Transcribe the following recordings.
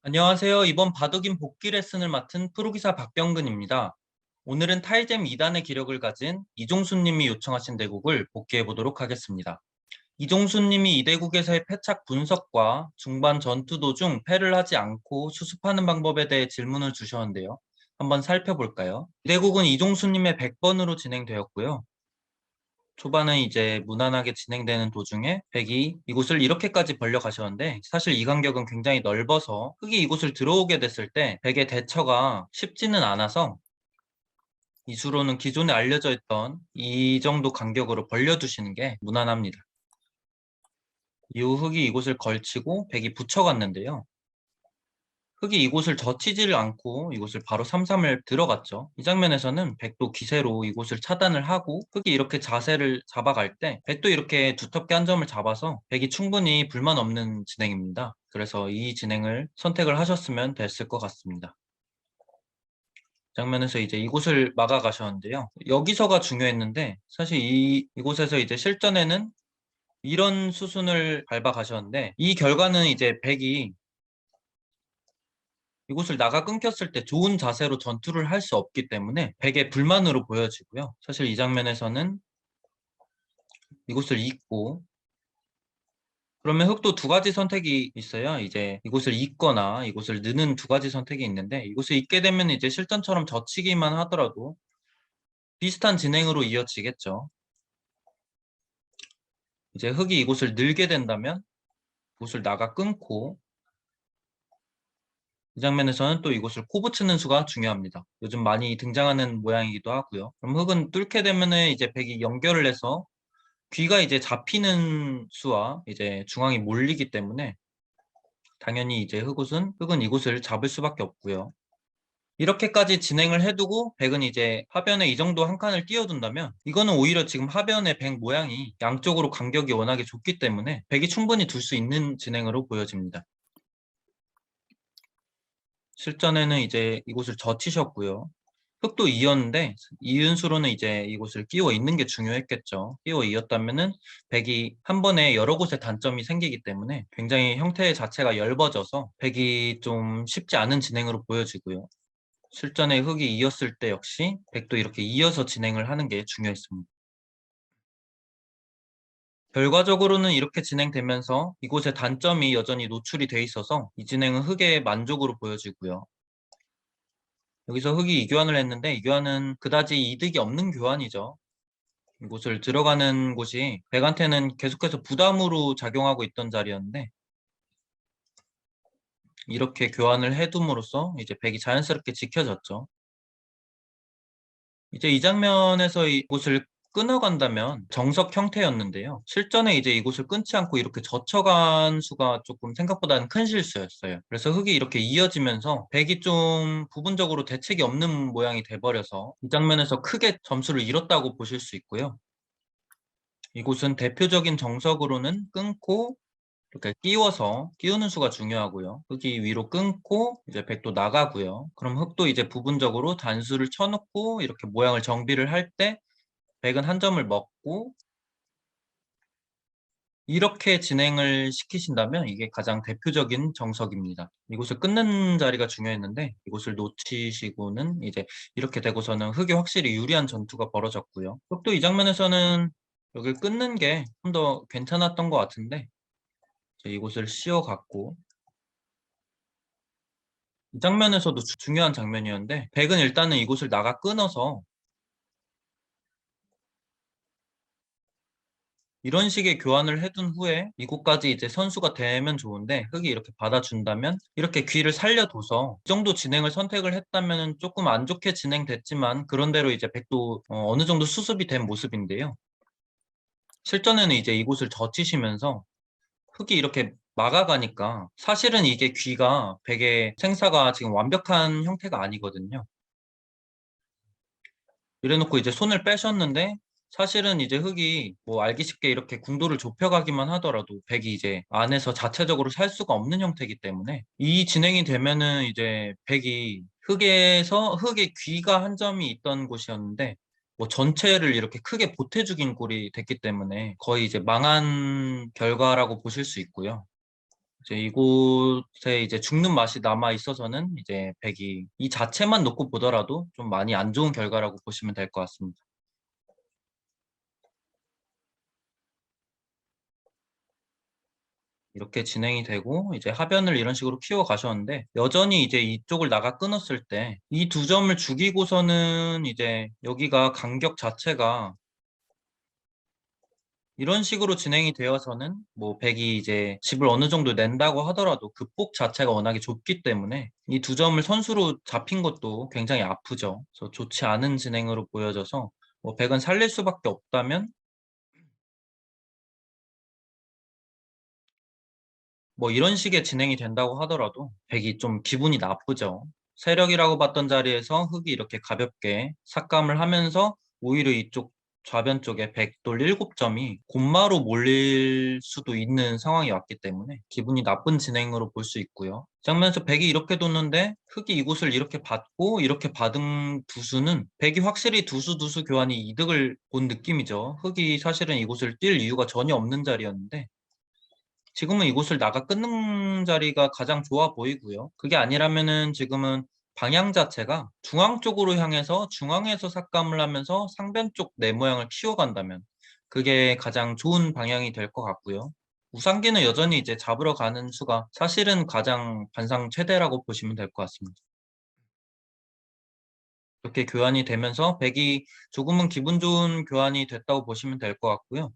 안녕하세요. 이번 바둑인 복귀 레슨을 맡은 프로기사 박병근입니다. 오늘은 타이젠 2단의 기력을 가진 이종수님이 요청하신 대국을 복귀해 보도록 하겠습니다. 이종수님이 이 대국에서의 패착 분석과 중반 전투 도중 패를 하지 않고 수습하는 방법에 대해 질문을 주셨는데요. 한번 살펴볼까요? 이 대국은 이종수님의 100번으로 진행되었고요. 초반은 이제 무난하게 진행되는 도중에 백이 이곳을 이렇게까지 벌려 가셨는데, 사실 이 간격은 굉장히 넓어서 흑이 이곳을 들어오게 됐을 때 백의 대처가 쉽지는 않아서 이 수로는 기존에 알려져 있던 이 정도 간격으로 벌려두시는 게 무난합니다. 이후 흑이 이곳을 걸치고 백이 붙여갔는데요. 흑이 이곳을 젖히지를 않고 이곳을 바로 3-3을 들어갔죠. 이 장면에서는 백도 기세로 이곳을 차단을 하고 흑이 이렇게 자세를 잡아갈 때 백도 이렇게 두텁게 한 점을 잡아서 백이 충분히 불만 없는 진행입니다. 그래서 이 진행을 선택을 하셨으면 됐을 것 같습니다. 장면에서 이제 이곳을 막아 가셨는데요. 여기서가 중요했는데, 사실 이곳에서 이제 실전에는 이런 수순을 밟아 가셨는데, 이 결과는 이제 백이 이곳을 나가 끊겼을 때 좋은 자세로 전투를 할 수 없기 때문에 백의 불만으로 보여지고요. 사실 이 장면에서는 이곳을 잇고, 그러면 흑도 두 가지 선택이 있어요. 이제 이곳을 잇거나 이곳을 느는 두 가지 선택이 있는데, 이곳을 잇게 되면 이제 실전처럼 젖히기만 하더라도 비슷한 진행으로 이어지겠죠. 이제 흑이 이곳을 늘게 된다면 이곳을 나가 끊고, 이 장면에서는 또 이곳을 코 붙이는 수가 중요합니다. 요즘 많이 등장하는 모양이기도 하고요. 그럼 흑은 뚫게 되면은 이제 백이 연결을 해서 귀가 이제 잡히는 수와 이제 중앙이 몰리기 때문에 당연히 이제 흑은 이곳을 잡을 수밖에 없고요. 이렇게까지 진행을 해두고 백은 이제 하변에 이 정도 한 칸을 띄워둔다면, 이거는 오히려 지금 하변의 백 모양이 양쪽으로 간격이 워낙에 좁기 때문에 백이 충분히 둘 수 있는 진행으로 보여집니다. 실전에는 이제 이곳을 젖히셨고요. 흑도 이었는데 이은 수로는 이제 이곳을 끼워 잇는 게 중요했겠죠. 끼워 이었다면은 백이 한 번에 여러 곳에 단점이 생기기 때문에 굉장히 형태 자체가 엷어져서 백이 좀 쉽지 않은 진행으로 보여지고요. 실전에 흑이 이었을 때 역시 백도 이렇게 이어서 진행을 하는 게 중요했습니다. 결과적으로는 이렇게 진행되면서 이곳의 단점이 여전히 노출이 돼 있어서 이 진행은 흑의 만족으로 보여지고요. 여기서 흑이 이교환을 했는데, 이 교환은 그다지 이득이 없는 교환이죠. 이곳을 들어가는 곳이 백한테는 계속해서 부담으로 작용하고 있던 자리였는데, 이렇게 교환을 해둠으로써 이제 백이 자연스럽게 지켜졌죠. 이제 이 장면에서 이곳을 끊어간다면 정석 형태였는데요. 실전에 이제 이곳을 끊지 않고 이렇게 젖혀간 수가 조금 생각보다는 큰 실수였어요. 그래서 흑이 이렇게 이어지면서 백이 좀 부분적으로 대책이 없는 모양이 돼버려서 이 장면에서 크게 점수를 잃었다고 보실 수 있고요. 이곳은 대표적인 정석으로는 끊고 이렇게 끼우는 수가 중요하고요. 흑이 위로 끊고 이제 백도 나가고요. 그럼 흑도 이제 부분적으로 단수를 쳐놓고 이렇게 모양을 정비를 할 때 백은 한 점을 먹고, 이렇게 진행을 시키신다면 이게 가장 대표적인 정석입니다. 이곳을 끊는 자리가 중요했는데 이곳을 놓치시고는 이제 이렇게 되고서는 흑이 확실히 유리한 전투가 벌어졌고요. 흑도 이 장면에서는 여기를 끊는 게 좀 더 괜찮았던 것 같은데, 이곳을 씌워갔고, 이 장면에서도 중요한 장면이었는데 백은 일단은 이곳을 나가 끊어서 이런 식의 교환을 해둔 후에 이곳까지 이제 선수가 되면 좋은데, 흑이 이렇게 받아준다면 이렇게 귀를 살려둬서 이 정도 진행을 선택을 했다면 조금 안 좋게 진행됐지만 그런대로 이제 백도 어느 정도 수습이 된 모습인데요. 실전에는 이제 이곳을 젖히시면서 흑이 이렇게 막아가니까 사실은 이게 귀가 백의 생사가 지금 완벽한 형태가 아니거든요. 이래놓고 이제 손을 빼셨는데, 사실은 이제 흑이 뭐 알기 쉽게 이렇게 궁도를 좁혀가기만 하더라도 백이 이제 안에서 자체적으로 살 수가 없는 형태이기 때문에 이 진행이 되면은 이제 백이 흑의 귀가 한 점이 있던 곳이었는데 뭐 전체를 이렇게 크게 보태 죽인 꼴이 됐기 때문에 거의 이제 망한 결과라고 보실 수 있고요. 이제 이곳에 이제 죽는 맛이 남아 있어서는 이제 백이 이 자체만 놓고 보더라도 좀 많이 안 좋은 결과라고 보시면 될 것 같습니다. 이렇게 진행이 되고 이제 하변을 이런 식으로 키워 가셨는데 여전히 이제 이쪽을 나가 끊었을 때 이 두 점을 죽이고서는 이제 여기가 간격 자체가 이런 식으로 진행이 되어서는 뭐 백이 이제 집을 어느 정도 낸다고 하더라도 극복 자체가 워낙에 좁기 때문에 이 두 점을 선수로 잡힌 것도 굉장히 아프죠. 그래서 좋지 않은 진행으로 보여져서 뭐 백은 살릴 수밖에 없다면 뭐 이런 식의 진행이 된다고 하더라도 백이 좀 기분이 나쁘죠. 세력이라고 봤던 자리에서 흑이 이렇게 가볍게 삭감을 하면서 오히려 이쪽 좌변 쪽에 백돌 7점이 곤마로 몰릴 수도 있는 상황이 왔기 때문에 기분이 나쁜 진행으로 볼 수 있고요. 장면에서 백이 이렇게 뒀는데 흑이 이곳을 이렇게 받고 이렇게 받은 두수는 백이 확실히 두수 교환이 이득을 본 느낌이죠. 흑이 사실은 이곳을 뛸 이유가 전혀 없는 자리였는데 지금은 이곳을 나가 끊는 자리가 가장 좋아 보이고요. 그게 아니라면은 지금은 방향 자체가 중앙 쪽으로 향해서 중앙에서 삭감을 하면서 상변 쪽 내 모양을 키워간다면 그게 가장 좋은 방향이 될 것 같고요. 우상기는 여전히 이제 잡으러 가는 수가 사실은 가장 반상 최대라고 보시면 될 것 같습니다. 이렇게 교환이 되면서 백이 조금은 기분 좋은 교환이 됐다고 보시면 될 것 같고요.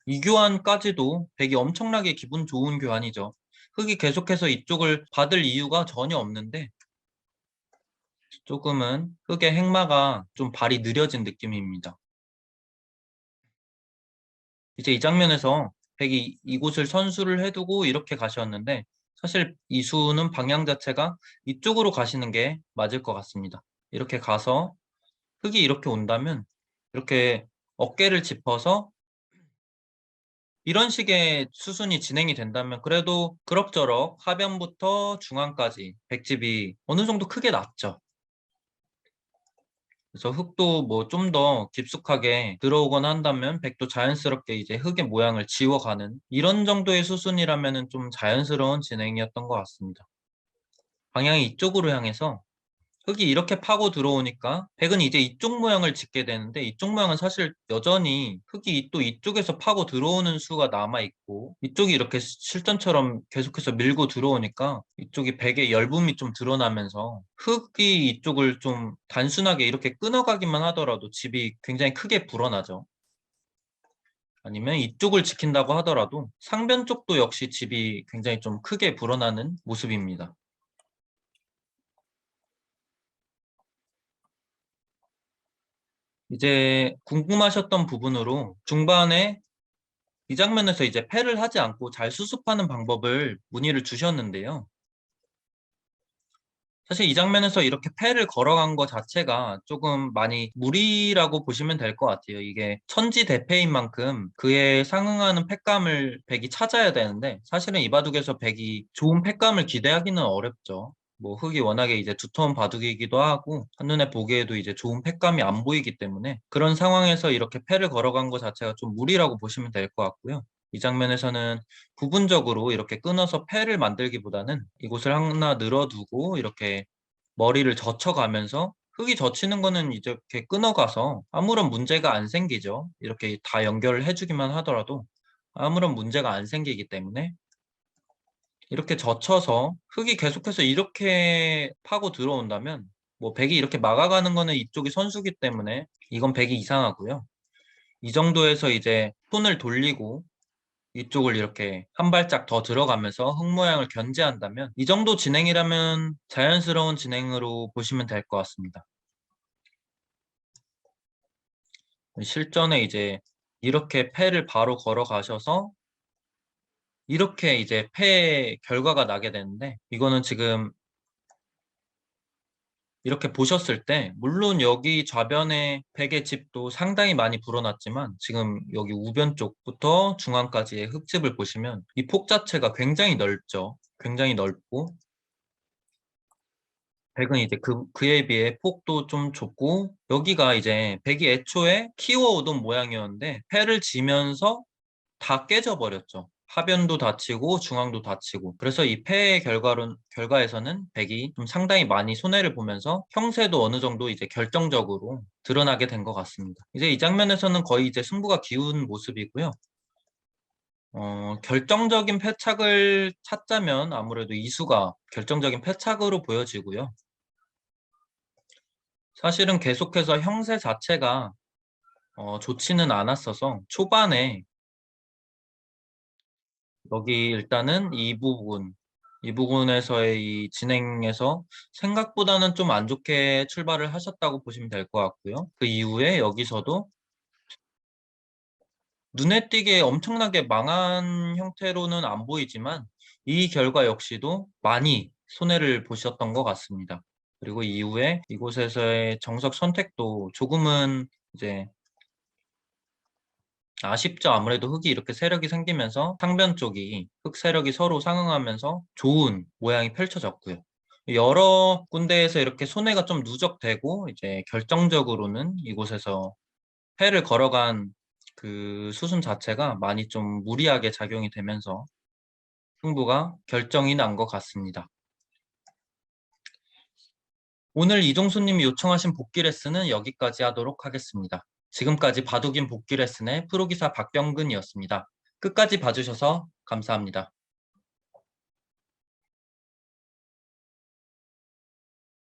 이 교환까지도 되게 엄청나게 기분 좋은 교환이죠. 흑이 계속해서 이쪽을 받을 이유가 전혀 없는데 조금은 흑의 행마가 좀 발이 느려진 느낌입니다. 이제 이 장면에서 백이 이곳을 선수를 해두고 이렇게 가셨는데 사실 이 수는 방향 자체가 이쪽으로 가시는 게 맞을 것 같습니다. 이렇게 가서 흑이 이렇게 온다면 이렇게 어깨를 짚어서 이런 식의 수순이 진행이 된다면 그래도 그럭저럭 하변부터 중앙까지 백집이 어느 정도 크게 났죠. 그래서 흙도 뭐 좀 더 깊숙하게 들어오거나 한다면 백도 자연스럽게 이제 흙의 모양을 지워가는 이런 정도의 수순이라면은 좀 자연스러운 진행이었던 것 같습니다. 방향이 이쪽으로 향해서 흙이 이렇게 파고 들어오니까 백은 이제 이쪽 모양을 짓게 되는데 이쪽 모양은 사실 여전히 흙이 또 이쪽에서 파고 들어오는 수가 남아 있고 이쪽이 이렇게 실전처럼 계속해서 밀고 들어오니까 이쪽이 백의 열분이 좀 드러나면서 흙이 이쪽을 좀 단순하게 이렇게 끊어가기만 하더라도 집이 굉장히 크게 불어나죠. 아니면 이쪽을 지킨다고 하더라도 상변 쪽도 역시 집이 굉장히 좀 크게 불어나는 모습입니다. 이제 궁금하셨던 부분으로 중반에 이 장면에서 이제 패를 하지 않고 잘 수습하는 방법을 문의를 주셨는데요. 사실 이 장면에서 이렇게 패를 걸어간 것 자체가 조금 많이 무리라고 보시면 될 것 같아요. 이게 천지대패인 만큼 그에 상응하는 패감을 백이 찾아야 되는데 사실은 이 바둑에서 백이 좋은 패감을 기대하기는 어렵죠. 뭐 흙이 워낙에 이제 두터운 바둑이기도 하고 한눈에 보기에도 이제 좋은 패감이 안 보이기 때문에 그런 상황에서 이렇게 패를 걸어간 것 자체가 좀 무리라고 보시면 될 것 같고요. 이 장면에서는 부분적으로 이렇게 끊어서 패를 만들기보다는 이곳을 하나 늘어두고 이렇게 머리를 젖혀가면서 흙이 젖히는 거는 이제 이렇게 끊어가서 아무런 문제가 안 생기죠. 이렇게 다 연결을 해주기만 하더라도 아무런 문제가 안 생기기 때문에 이렇게 젖혀서 흙이 계속해서 이렇게 파고 들어온다면 뭐 백이 이렇게 막아가는 거는 이쪽이 선수기 때문에 이건 백이 이상하고요. 이 정도에서 이제 손을 돌리고 이쪽을 이렇게 한 발짝 더 들어가면서 흙 모양을 견제한다면 이 정도 진행이라면 자연스러운 진행으로 보시면 될 것 같습니다. 실전에 이제 이렇게 패를 바로 걸어가셔서 이렇게 이제 패 결과가 나게 되는데 이거는 지금 이렇게 보셨을 때 물론 여기 좌변에 백의 집도 상당히 많이 불어났지만 지금 여기 우변 쪽부터 중앙까지의 흙집을 보시면 이 폭 자체가 굉장히 넓죠. 굉장히 넓고 백은 이제 그에 비해 폭도 좀 좁고 여기가 이제 백이 애초에 키워오던 모양이었는데 패를 지면서 다 깨져 버렸죠. 하변도 다치고 중앙도 다치고 그래서 이 폐의 결과에서는 백이 좀 상당히 많이 손해를 보면서 형세도 어느 정도 이제 결정적으로 드러나게 된 것 같습니다. 이제 이 장면에서는 거의 이제 승부가 기운 모습이고요. 결정적인 패착을 찾자면 아무래도 이수가 결정적인 패착으로 보여지고요. 사실은 계속해서 형세 자체가 좋지는 않았어서 초반에 여기 일단은 이 부분에서의 이 진행에서 생각보다는 좀 안 좋게 출발을 하셨다고 보시면 될 것 같고요. 그 이후에 여기서도 눈에 띄게 엄청나게 망한 형태로는 안 보이지만 이 결과 역시도 많이 손해를 보셨던 것 같습니다. 그리고 이후에 이곳에서의 정석 선택도 조금은 이제 아쉽죠. 아무래도 흙이 이렇게 세력이 생기면서 상변 쪽이 흙 세력이 서로 상응하면서 좋은 모양이 펼쳐졌고요. 여러 군데에서 이렇게 손해가 좀 누적되고 이제 결정적으로는 이곳에서 패를 걸어간 그 수순 자체가 많이 좀 무리하게 작용이 되면서 승부가 결정이 난 것 같습니다. 오늘 이종수님이 요청하신 복귀 레슨은 여기까지 하도록 하겠습니다. 지금까지 바둑인 복귀 레슨의 프로기사 박병근이었습니다. 끝까지 봐주셔서 감사합니다.